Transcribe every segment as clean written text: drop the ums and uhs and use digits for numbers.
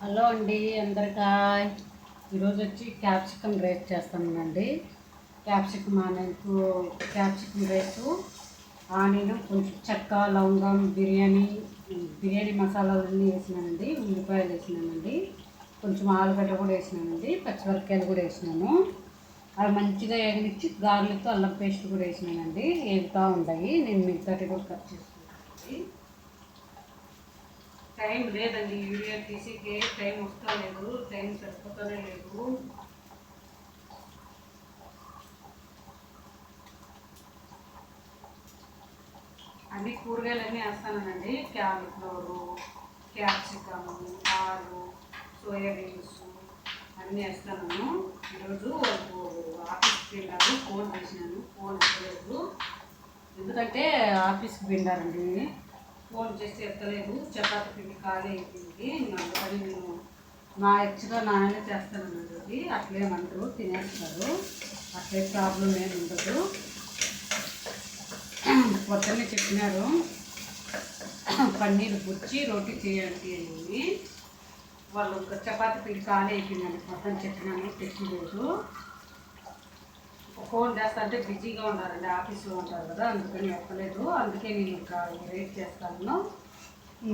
Hello అండి అందరికీ ఈరోజు వచ్చి క్యాప్సికమ్ రైస్ చేస్తానండి. క్యాప్సికమ్ రైసు ఆనియన్ కొంచెం చెక్క లవంగం బిర్యానీ మసాలాలన్నీ వేసినానండి. ఉల్లిపాయలు వేసినానండి, కొంచెం ఆలుగడ్డ కూడా వేసినానండి, పచ్చిమిరపకాయలు కూడా వేసినాను. అవి మంచిగా వేగనిచ్చి గార్లిక్ అల్లం పేస్ట్ కూడా వేసినానండి. వేగుతూ ఉంటాయి. నేను మిగతాటి కూడా కట్ చేసుకుంటానండి. టైం లేదండి, వీడియో తీసేకే టైం వస్తా లేదు, టైం సరిపోతూనే లేదు. అన్ని కూరగాయలన్నీ వేస్తానండి. క్యాలీఫ్లవరు, క్యాప్సికము, ఆలు, సోయాబీన్స్ అన్నీ వేస్తాను. ఈరోజు ఆఫీస్కి వెళ్ళాను, ఫోన్ చేసినాను, ఫోన్ ఎత్తలేదు. ఎందుకంటే ఆఫీస్కి వెళ్ళారండి, ఫోన్ చేసి ఎత్తలేదు. చపాతి పిండి ఖాళీ అయిపోయింది. అందుకని నేను నా ఎక్స్ట్రా నానే చేస్తానన్నది. అది అట్లేమంటారు, తినేస్తారు, అట్లే ప్రాబ్లం ఏమి ఉండదు. పొద్దున్నే చెప్పినారు పన్నీర్ బుచ్చి రోటీ చేయండి అని. వాళ్ళు ఒక చపాతి పిండి ఖాళీ అయిపోయిందండి. పొద్దున్న చెప్పినాను, తెచ్చిలేదు. ఫోన్ చేస్తా అంటే బిజీగా ఉన్నారండి, ఆఫీస్లో ఉంటారు కదా, అందుకని ఎక్కలేదు. అందుకే నేను ఇంకా వెయిట్ చేస్తాను.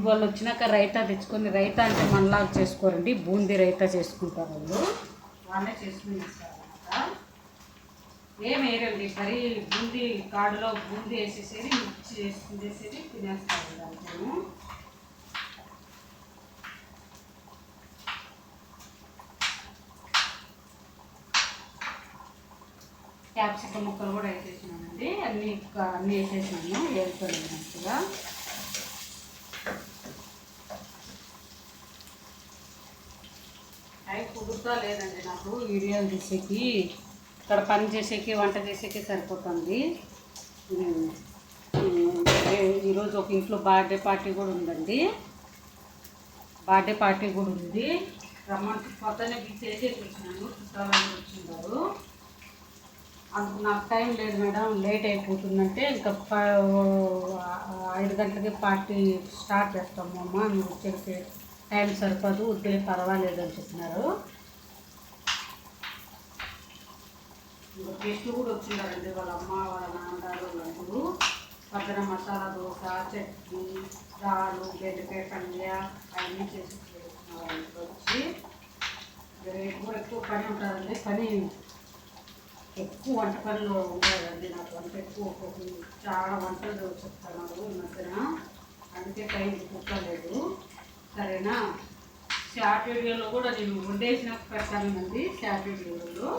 వాళ్ళు వచ్చినాక రైతా తెచ్చుకొని, రైతా అంటే మనలాగా చేసుకోరండి, బూందీ రైతా చేసుకుంటారు వాళ్ళు. వాళ్ళే చేసుకుని ఇస్తారు అన్నమాట. ఏం వేయరండి, మరీ బూందీ కాడులో బూందీ వేసేసేది, మిక్స్ చేసుకునేసేది తినేస్తారు దాంట్లో. క్యాప్సికమ్ ముక్కలు కూడా వేసేసినానండి. అన్నీ వేసేసినాను, వేసుకొని మంచిగా. టైం కుదురుతా లేదండి నాకు వీడియోలు తీసేకి, ఇక్కడ పని చేసేకి వంట చేసేకి సరిపోతుంది. ఈరోజు ఒక ఇంట్లో బర్త్డే పార్టీ కూడా ఉందండి. రమ్మంటే కొత్తనే చేసేసి వచ్చినాను, చుట్టాలని వచ్చిన్నారు. అందుకు నాకు టైం లేదు మేడం, లేట్ అయిపోతుందంటే ఇంకా 5 గంటలకి పార్టీ స్టార్ట్ చేస్తాము అమ్మ, మీరు వచ్చేసి టైం సరిపోదు, వద్దే పర్వాలేదు అని చెప్పినారు. ఇంకా గెస్ట్లు కూడా వచ్చినారండి, వాళ్ళ అమ్మ వాళ్ళ నాన్నగారు నలుగురు. పక్కన మసాలా దోశ, చట్నీ, దాలు, బెండకాయ పల్య అవన్నీ చేసి ఇంట్లో వచ్చి. రేపు కూడా ఎక్కువ పని ఉంటుందండి, ఎక్కువ వంట పనులు ఉండదండి నాకు. వంట ఎక్కువ చాలా వంటలు చెప్తున్నారు ఈ మధ్యన, అందుకే టైం కుక్కలేదు. సరేనా, షార్ట్ వీడియోలో కూడా నేను వండేసిన పెడతానండి, షార్ట్ వీడియోలో.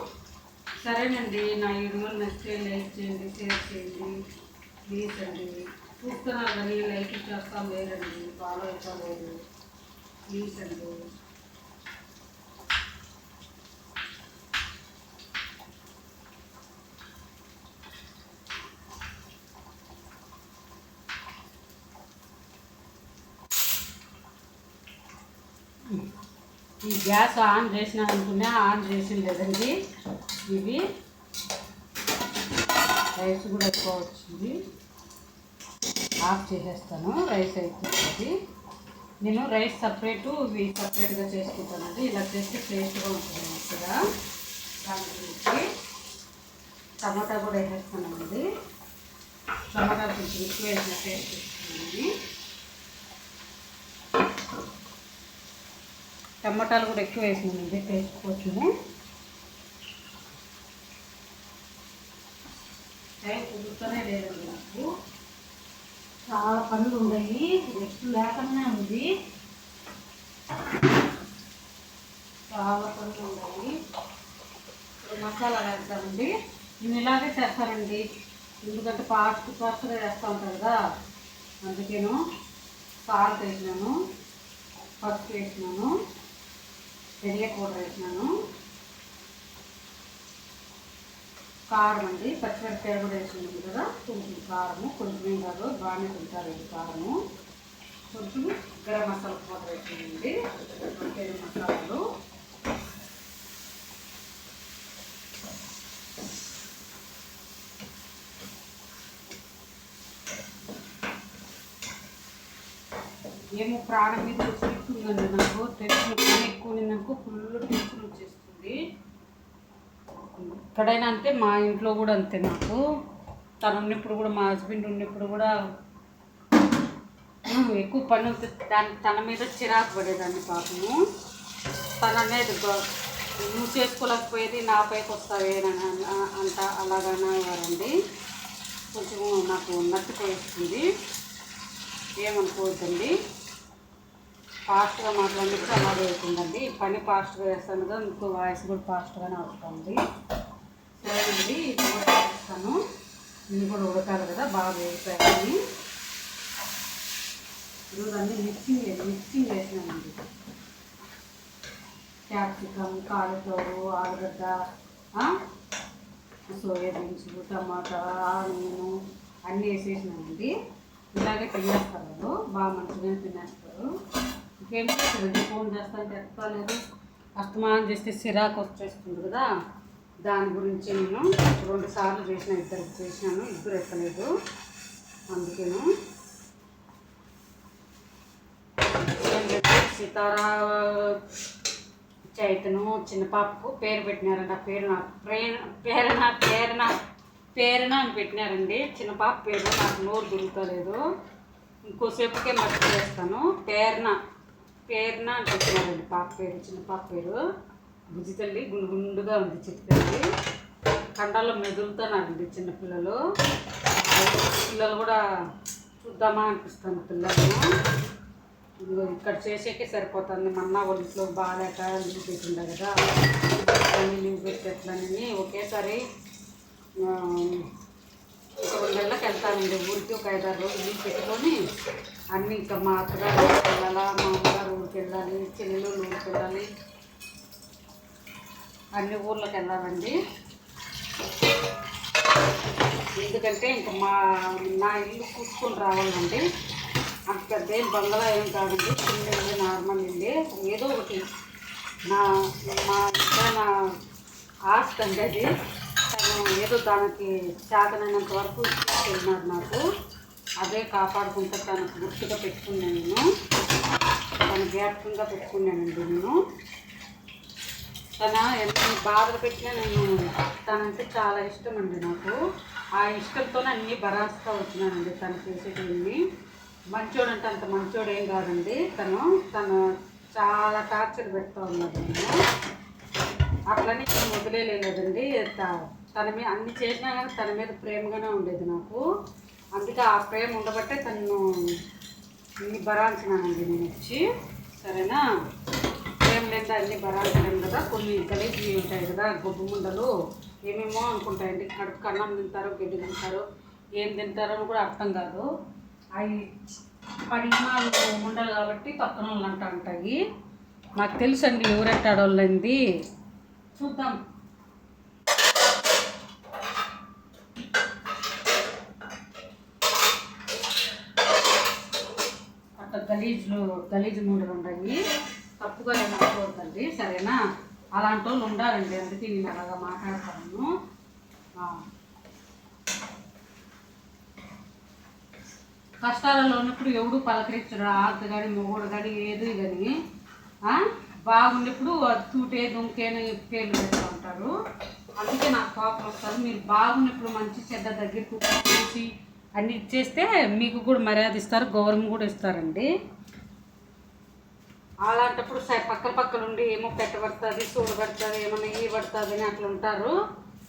సరేనండి, నా వీడియోలు నచ్చితే లైక్ చేయండి, షేర్ చేయండి ప్లీజ్ అండి. చూస్తున్నారు కానీ లైక్ చేస్తాం లేదండి, ఫాలో అయిపోలేదు ప్లీజ్ అండి. ఈ గ్యాస్ ఆన్ చేసిన అనుకున్నా, ఆన్ చేసి లేదండి. ఇవి రైస్ కూడా ఎక్కువ వచ్చింది, ఆఫ్ చేసేస్తాను. రైస్ అయిపోతుంది. నేను రైస్ సపరేటు, ఇవి సపరేట్గా చేసుకుంటానండి. ఇలా చేస్తే టేస్ట్గా ఉంటుంది మంచిగా. దాని గురించి టమాటా కూడా వేసేస్తానండి. టమాటా కొంచెం ఎక్కువ వేసిన టేస్ట్ వస్తుందండి. టమాటాలు కూడా ఎక్కువ వేసినానండి, టేస్ట్ కోసము. టైం కుదురుతూనే లేదండి నాకు, చాలా పనులు ఉన్నాయి, రెస్ట్ లేకనే ఉంది, చాలా పనులు ఉన్నాయి. ఇప్పుడు మసాలా వేస్తానండి. నేను ఇలాగే చేస్తానండి, ఎందుకంటే ఫాస్ట్గా వేస్తూ ఉంటాను కదా, అందుకేను. సాల్ట్ వేసినాను, పసుపు వేసినాను, ధనియా పౌడర్ వేసినాను, కారం అండి, పచ్చిమిరపకాయ కూడా వేసినాను కదా, కొంచెం కారము, కొంచెం కాదు బాగానే తింటారు ఇది కారము. కొంచెం గరం మసాలా పౌడర్ వేసినానండి, గరం మసాలాలు. ఏమో ప్రాణం మీద వచ్చేస్తుందండి నాకు. టెన్షన్ పని ఎక్కువ నాకు ఫుల్ టెన్షన్ వచ్చేస్తుంది. ఎక్కడైనా అంతే, మా ఇంట్లో కూడా అంతే. నాకు తను ఉన్నప్పుడు కూడా, మా హస్బెండ్ ఉన్నప్పుడు కూడా ఎక్కువ పని అవుతుంది. తన మీద చిరాకు పడేదాన్ని పాపము. తను అనేది నువ్వు చేసుకోలేకపోయేది నా పైకి వస్తావేనని అంట అలాగనేవారండి. కొంచెం నాకు నచ్చిపోయిస్తుంది. ఏమనుకోవద్దండి, ఫాస్ట్గా మాట్లాడినప్పుడు అలాగే అవుతుందండి. పని ఫాస్ట్గా చేస్తాను కదా, ఇంకో వాయిస్ కూడా ఫాస్ట్గానే వస్తుంది. సరేనండి, ఇది కూడా చేస్తాను. ఇవి కూడా ఉడకాలి కదా, బాగా వేస్తాయని ఇవన్నీ మిక్సింగ్ చేసినానండి. క్యాప్సికమ్, కాలిఫ్లవర్, ఆలుగడ్డ, సోయాబీన్స్, టమాటా, ఆనియన్ అన్నీ వేసేసినానండి. ఇలాగే తినేస్తారు వాళ్ళు, బాగా మంచిగా తినేస్తారు. ఇంకేం చేస్తారండి, ఫోన్ చేస్తానంటే ఎత్తలేదు. అస్తమానం చేస్తే సిరాకు వచ్చేస్తుంది కదా, దాని గురించి నేను 2 సార్లు చేసిన, ఇద్దరికి చేసినాను, ఇద్దరు ఎత్తలేదు. అందుకేను సీతారా చైతను చిన్న పాపకు పేరు పెట్టినారండి. ఆ పేరు పేరున అని పెట్టినారండి. చిన్న పాప పేరు నాకు నోరు దొరుకుతలేదు, ఇంకోసేపుకే మర్చిపోయేస్తాను. పేరున అని పెట్టినారండి పాప పేరు, చిన్న పాప పేరు. బుజ్జి తల్లి గుండుగా ఉంది, చిట్టి తల్లి. కండాల్లో మెదులుతున్నారండి చిన్నపిల్లలు. పిల్లలు కూడా చూద్దామా అనిపిస్తుంది పిల్లలను. ఇక్కడ చేసేకే సరిపోతుంది. మన్నా వాళ్ళ ఇంట్లో బాగాలేక లీవ్ పెట్టిండే కదా, లీవ్ పెట్టేట్లని ఒకేసారి 2 నెలలకు వెళ్తానండి ఊరికి. ఒక 5-6 రోజులు లీవ్ పెట్టుకొని అన్నీ ఇంకా మా అత్తగారు ఊరికి వెళ్ళాలా, మా అమ్మగారు ఊరికి వెళ్ళాలి, చెల్లెలు ఊరికి వెళ్ళాలి, అన్ని ఊర్లకు వెళ్ళాలండి. ఎందుకంటే ఇంకా నా ఇల్లు కూర్చుకొని రావాలండి. అంత పెద్ద బంగ్లా ఏం కాదండి, చిన్న ఇల్లు, నార్మల్ ఇల్లే. ఏదో ఒకటి మా ఇంట్లో నా ఆస్తి అండి అది. తను ఏదో దానికి చేతనైనంత వరకు వెళ్ళినారు నాకు. అదే కాపాడుకుంటా తనకు గుర్తుగా పెట్టుకున్నాను నేను, తను జ్ఞాపకంగా పెట్టుకున్నానండి నేను. తన ఎంత బాధలు పెట్టినా నేను, తనంటే చాలా ఇష్టం అండి నాకు. ఆ ఇష్టంతోనే అన్నీ భరాస్తూ వచ్చినానండి తను చేసేటివన్నీ. మంచోడు అంటే అంత మంచోడు ఏం కాదండి. తను చాలా టార్చర్ పెడతా ఉన్నాడు. నేను అట్లని నేను వదిలేలేదండి. తన మీద అన్ని చేసినా కానీ తన మీద ప్రేమగానే ఉండేది నాకు. అందుకే ఆ ప్రేమ ఉండబట్టే తను ఇన్ని భరాల్సినానండి నేను వచ్చి. సరేనా, ప్రేమ లేదా అన్ని భరాల్సినాను కదా. కొన్ని గలీజీ ఉంటాయి కదా, గొబ్బు ముండలు ఏమేమో అనుకుంటాయండి. కడుపు అన్నం తింటారో, గడ్డి తింటారో, ఏం తింటారో అని కూడా అర్థం కాదు. అవి 10 ముండలు కాబట్టి పక్కన వాళ్ళు అంటూ ఉంటాయి. నాకు తెలుసు అండి ఎవరెట్టాడోళ్ళంది. చూద్దాం. అట్లా గలీజు ముండలు ఉంటాయి, తప్పుగా నేను అనుకోవద్దండి. సరేనా, అలాంటి వాళ్ళు ఉండాలండి. అందుకే నేను అలాగా మాట్లాడతాను. కష్టాలలో ఉన్నప్పుడు ఎవడు పలకరించడు, ఆత కానీ మొగోడు కానీ ఏది కానీ. బాగున్నప్పుడు తూటే దుంకేని పేర్లు పెడుతూ ఉంటారు. అందుకే నాకు కోపం వస్తుంది. మీరు బాగున్నప్పుడు మంచి చెడ్డ దగ్గరకు చూసి అన్ని ఇచ్చేస్తే మీకు కూడా మర్యాద ఇస్తారు, గౌరవం కూడా ఇస్తారండి. అలాంటప్పుడు పక్కన ఉండి ఏమో పెట్టబడుతుంది, చూడబడుతుంది, ఏమన్నా ఈ పడుతుంది అని అట్లా ఉంటారు.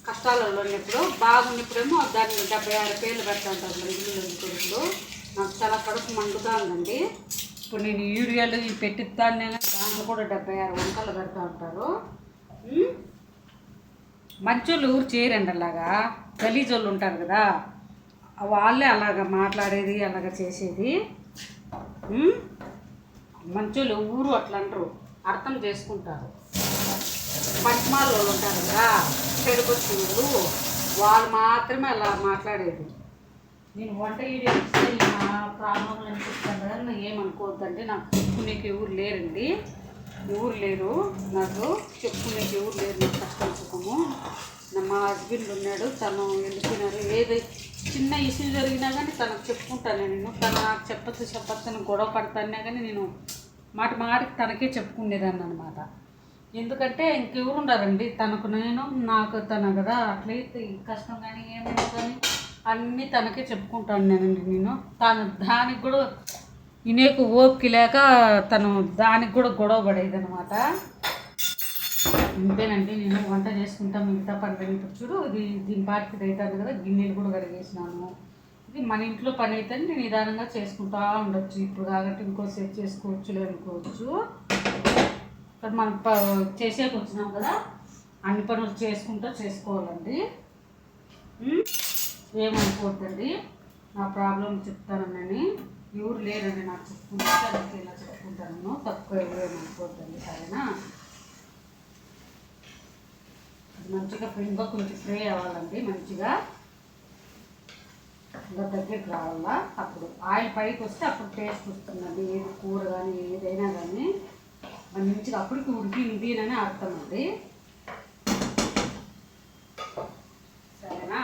కష్టాలలో ఉన్నప్పుడు బాగున్నప్పుడేమో దాన్ని 76 పేర్లు పెడతా ఉంటారు. మరి ఇల్లు కొడుకులు నాకు చాలా కడుపు మండుగా ఉందండి. ఇప్పుడు నేను యూరియాలు ఇవి పెట్టిస్తాను, దాంట్లో కూడా 76 వంటలు పెడతా ఉంటారు. మంచోళ్ళు ఊరు చేయరండి అలాగా. గలీజోళ్ళు ఉంటారు కదా, వాళ్ళే అలాగ మాట్లాడేది, అలాగ చేసేది. మంచోళ్ళు ఊరు అట్లా అంటారు, అర్థం చేసుకుంటారు. పనిమాల వాళ్ళు ఉంటారు కదా, చెడుకొచ్చిన వాళ్ళు మాత్రమే అలా మాట్లాడేది. నేను వంట వీడియో ఇస్తే నా ప్రాబ్లం అనిపిస్తాను కదా, ఏమనుకోవద్దండి. నాకు చెప్పుకునేకి ఎవరు లేరండి, ఎవరు లేరు. నాకు చెప్పుకునేకి ఎవరు లేరు. నాకు కష్టం సుఖము. మా హస్బెండ్ ఉన్నాడు, తను వెళ్ళిపోయినారు. చిన్న ఇష్యూ జరిగినా కానీ తనకు చెప్పుకుంటాను నేను. తను నాకు చెప్పొద్దు గొడవ పడతానే కానీ నేను మాటికి తనకే చెప్పుకునేదాన్ని అనమాట. ఎందుకంటే ఇంకెవరు ఉండారండి, తనకు నేను, నాకు తన కదా. అట్లయితే కష్టం కానీ ఏమైనా కానీ అన్నీ తనకే చెప్పుకుంటాను నేను. తను దానికి కూడా వినేకు ఓపిక లేక తను దానికి కూడా గొడవ పడేది అనమాట. ఇంతేనండి, నేను వంట చేసుకుంటా మిగతా పని. ఇప్పుడు చూడు, దీని పాటికి అవుతుంది కదా, గిన్నెలు కూడా కడిగేసినాను. ఇది మన ఇంట్లో పని అయితే నేను నిదానంగా చేసుకుంటా ఉండొచ్చు. ఇప్పుడు కాబట్టి ఇంకో సెట్ చేసుకోవచ్చు అనుకోవచ్చు. ఇక్కడ మనం చేసేకి వచ్చినాం కదా, అన్ని పనులు చేసుకోవాలండి. ఏమనుకోవద్దండి, నా ప్రాబ్లం చెప్తానని. ఎవరు లేరండి నాకు చెప్పుకుంటే, అందుకే ఇలా చెప్పుకుంటాను. తక్కువ ఎవరు ఏమనుకోవద్దండి, సరేనా? మంచిగా పెంగా కొంచెం ఫ్రై అవ్వాలండి. మంచిగా ఇంకా దగ్గరికి రావాలా. అప్పుడు ఆయిల్ పైకి వస్తే అప్పుడు టేస్ట్ వస్తుందండి. ఏది కూర కానీ ఏదైనా కానీ మంచిగా అప్పటికి ఉడికింది అని అర్థం అండి, సరేనా?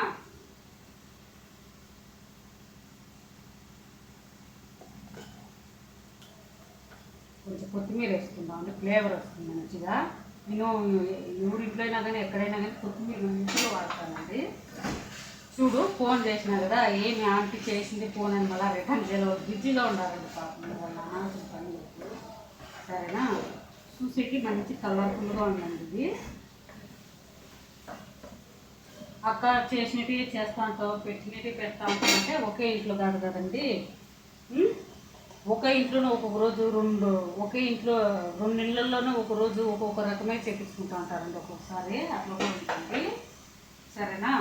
కొంచెం కొత్తిమీర వేసుకుందాం అండి, ఫ్లేవర్ వస్తుంది మంచిగా. నేను ఎవరింట్లో అయినా కానీ ఎక్కడైనా కానీ కొత్తిమీర మంచిగా వాడతానండి. చూడు, ఫోన్ చేసినా కదా, ఏమి ఆంటీ చేసింది ఫోన్ అని మళ్ళీ రిటర్న్ చేయాలి. బిజీలో ఉండాలండి పాపం, వాళ్ళ అనాల్సిన పని లేదు, సరేనా? చూసేకి మంచి కలర్ఫుల్గా ఉందండి ఇది. అక్క చేసినవి చేస్తా ఉంటావు, పెట్టినవి పెడతా ఉంటావు అంటే ఒకే ఇంట్లో కాదు కదండి. ఒకే ఇంట్లోనే ఒక్కొక్క రోజు ఒకే ఇంట్లో 2 నెలల్లోనే ఒక రోజు ఒక్కొక్క రకమే చేపించుకుంటూ ఉంటారండి ఒక్కొక్కసారి. అట్లా కూడా ఉంటుంది, సరేనా?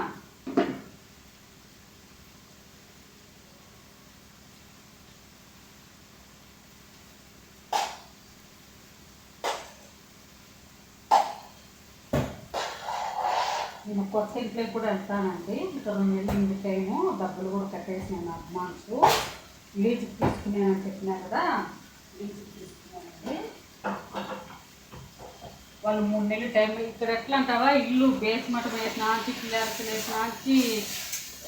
నేను కొత్త ఇంట్లో కూడా వెళ్తానండి. ఇంకా 2 నెలలు ఇంటి టైము, డబ్బులు కూడా కట్టేసినాను అడ్వాన్స్. లీజుకి తీసుకున్నానని చెప్పినా కదా, లీజుకి తీసుకున్నానండి. వాళ్ళు 3 నెలలు టైం. ఇక్కడ ఎట్లా అంటావా, ఇల్లు బేస్మెంట్ వేసినాంచి, పిల్లర్స్ వేసినాంచి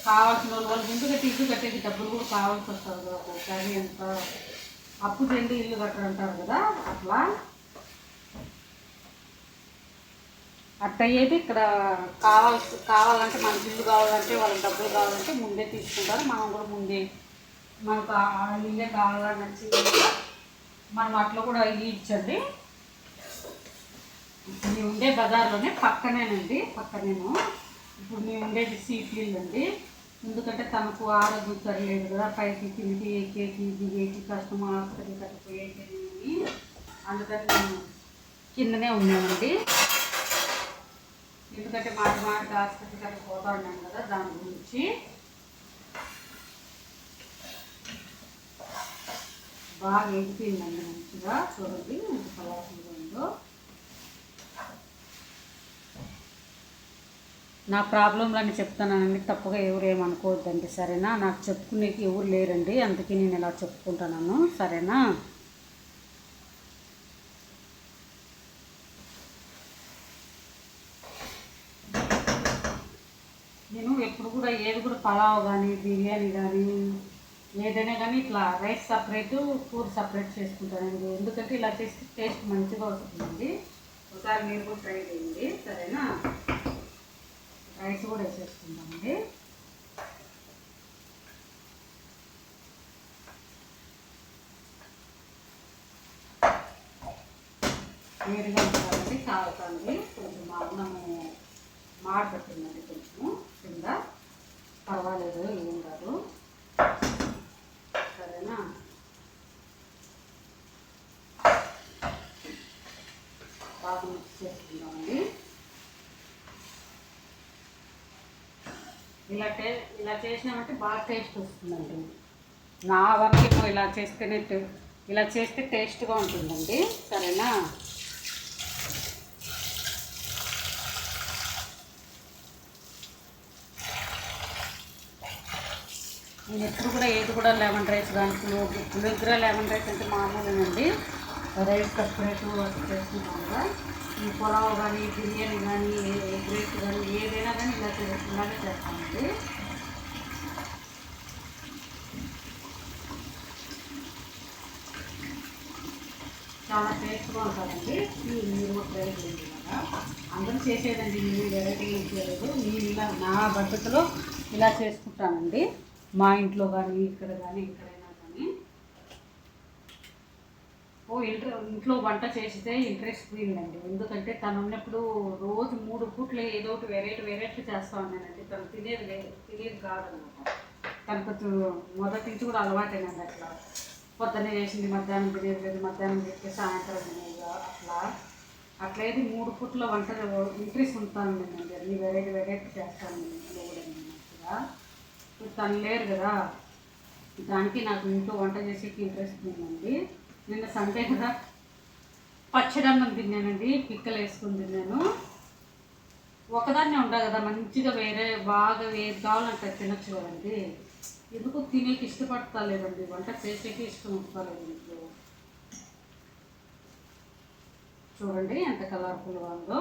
కావాల్సిన వాళ్ళు ఇల్లు కట్టేది డబ్బులు కూడా కావాల్సి వస్తుంది కదా. ఒక్కొక్కసారి ఎంత అప్పు చెంది ఇల్లు కట్టరంటారు కదా, అట్లా అయ్యేది. ఇక్కడ కావాలంటే మనకి ఇల్లు కావాలంటే, వాళ్ళకి డబ్బులు కావాలంటే ముందే తీసుకుంటారు. మనం కూడా ముందే మనకు ఇల్లే కావాలని నచ్చింది మనం అట్లా కూడా ఇచ్చండి. మేము ఉండే బజార్లోనే పక్కనేనండి, పక్కనేను. ఇప్పుడు మేము ఉండేది సీట్లు అండి. ఎందుకంటే తనకు ఆరోగ్యం సరిలేదు కదా, పైకి కిందికి ఎక్కేకి దిగేకి కష్టం, హాస్పిటల్ కట్టిపోయేకి. అందుకని మేము కిందనే ఉన్నామండి. ఎందుకంటే మాటికి హాస్పిటల్ కట్ట పోతా ఉన్నాం కదా, దాని గురించి. బాగా ఎగిపోయిందండి మంచిగా, చూడండి ఎంత కలర్ఫుల్గా ఉందో. నా ప్రాబ్లంలన్నీ చెప్తానండి, తప్పుగా ఎవరు ఏమనుకోవద్దండి, సరేనా? నాకు చెప్పుకునేకి ఎవరు లేరండి, అందుకే నేను ఇలా చెప్పుకుంటున్నాను, సరేనా? నేను ఎప్పుడు కూడా ఏది కూడా పలావ్ కానీ బిర్యానీ కానీ ఏదైనా కానీ ఇట్లా రైస్ సపరేటు కూర సపరేట్ చేసుకుంటానండి. ఎందుకంటే ఇలా చేస్తే టేస్ట్ మంచిగా వస్తుందండి. ఒకసారి మీరు కూడా ట్రై చేయండి, సరేనా? రైస్ కూడా వేసేసుకుందామండి. వేడిగా ఉంటుందండి, కాగుతుంది. కొంచెం మా అన్నము మాడబట్టిందండి కొంచెము కింద, పర్వాలేదు, ఏం కాదు, సరేనా? బాగా మిక్స్ చేసుకుందామండి. ఇలా చేసినామంటే బాగా టేస్ట్ వస్తుందండి. నా వరకు ఇలా చేస్తే టేస్ట్గా ఉంటుందండి, సరేనా? నేను ఎప్పుడు కూడా ఏది కూడా లెమన్ రైస్ కానీ పులిహోర లెమన్ రైస్ అంటే మామూలేనండి. రైస్ సపరేట్ చేసుకుంటాం కదా. ఈ పులావ్ కానీ బిర్యానీ కానీ ఎగ్ రైస్ కానీ ఏదైనా కానీ ఇలాగే చేస్తామండి. చాలా టేస్ట్గా ఉంటుందండి. మీరు కూడా ట్రై చేయండి కదా. అందరూ చేసేదండి, నేను వెరైటీ ఏం చేయలేదు. నేను ఇలా నా పద్ధతిలో ఇలా చేసుకుంటానండి. మా ఇంట్లో కానీ ఇక్కడ కానీ ఎక్కడైనా కానీ ఇంట్లో వంట చేస్తే ఇంట్రెస్ట్ పోయిందండి. ఎందుకంటే తను ఉన్నప్పుడు రోజు 3 పూట్లు ఏదో ఒకటి వెరైటీ చేస్తా ఉన్నానండి. తను తినేది కాదనమాట. తనకు మొదటి నుంచి కూడా అలవాటేనండి. అట్లా పొద్దున్నే చేసింది మధ్యాహ్నం తినేది లేదు, మధ్యాహ్నం చేస్తే సాయంత్రం తినేది అట్లయితే 3 పూట్ల వంట ఇంట్రెస్ట్ ఉంటానండి. అన్ని వెరైటీ చేస్తాను ఇంట్లో కూడా మంచిగా. ఇప్పుడు తను లేరు కదా, దానికి నాకు ఇంట్లో వంట చేసేకి ఇంట్రెస్ట్ ఉందండి. నిన్న సండే కదా పచ్చడన్నం తిన్నానండి, పిక్కలు వేసుకుని తిన్నాను. ఒకదాన్నే ఉంటా కదా, మంచిగా బాగా ఏది కావాలంటే తినచ్చు కదండి. ఎందుకు తినేకి ఇష్టపడతా లేదండి, వంట చేసేకి ఇష్టం వస్తలేదు ఇంట్లో. చూడండి ఎంత కలర్ఫుల్గా ఉందో.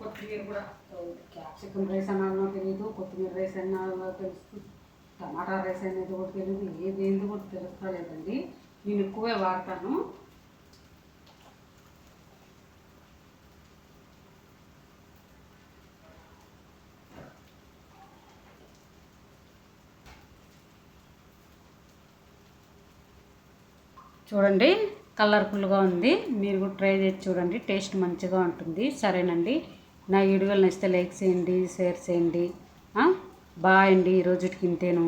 కొత్తిమీర కూడా, క్యాప్సికమ్ రైస్ అన్నాలో తెలియదు, కొత్తిమీర రైస్ అన్నాలో తెలుసు, టమాటా రైస్ అనేది కూడా తెలియదు, ఏది కూడా తెలుస్తలేదండి. నేను ఎక్కువే వాడతాను. చూడండి కలర్ఫుల్గా ఉంది. మీరు కూడా ట్రై చేసి చూడండి, టేస్ట్ మంచిగా ఉంటుంది. సరేనండి, నా వీడియోలు నచ్చితే లైక్ చేయండి, షేర్ చేయండి. బాయ్ అండి, ఈరోజుకి ఇంతేను.